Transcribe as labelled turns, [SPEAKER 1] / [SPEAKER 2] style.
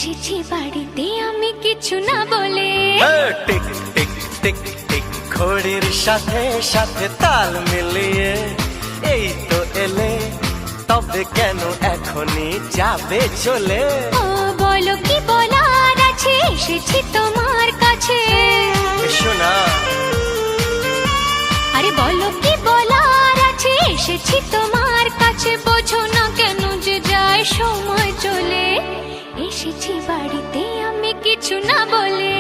[SPEAKER 1] এসেছি বাড়িতে আমি কিছু না বলে।
[SPEAKER 2] টিক টিক টিক টিক ঘড়ির সাথে সাথে তাল মিলিয়ে এই তো এলে, তবে কেন এখনই যাবে চলে?
[SPEAKER 1] ও বলো কি বলার আছে, এসেছি তোমার কাছে।
[SPEAKER 2] শোনা,
[SPEAKER 1] আরে বলো কি বলার আছে, এসেছি তোমার কাছে। বোঝো না কেন যে যায় সময় চলে, এসেছি বাড়িতে আমি কিছু না বলে।